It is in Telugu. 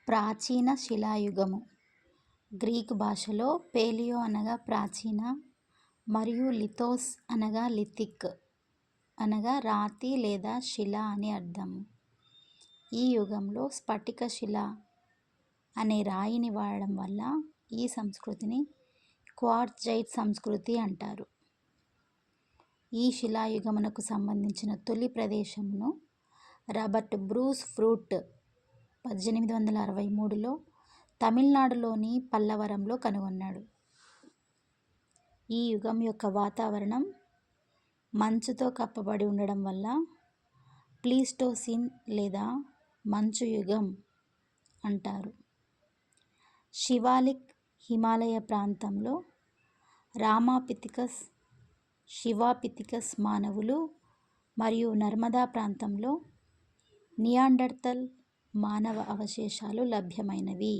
ప్రాచీన శిలాయుగము. గ్రీకు భాషలో పేలియో అనగా ప్రాచీన మరియు లిథోస్ అనగా లిథిక్ అనగా రాతి లేదా శిల అని అర్థం. ఈ యుగంలో స్ఫటిక శిల అనే రాయిని వాడడం వల్ల ఈ సంస్కృతిని క్వార్ట్జైట్ సంస్కృతి అంటారు. ఈ శిలాయుగమునకు సంబంధించిన తొలి ప్రదేశమును రాబర్ట్ బ్రూస్ ఫ్రూట్ 1863లో తమిళనాడులోని పల్లవరంలో కనుగొన్నాడు. ఈ యుగం యొక్క వాతావరణం మంచుతో కప్పబడి ఉండడం వల్ల ప్లీస్టోసిన్ లేదా మంచు యుగం అంటారు. శివాలిక్ హిమాలయ ప్రాంతంలో రామాపిథికస్, శివాపిథికస్ మానవులు మరియు నర్మదా ప్రాంతంలో నియాండర్తల్ మానవ అవశేషాలు లభ్యమైనవి.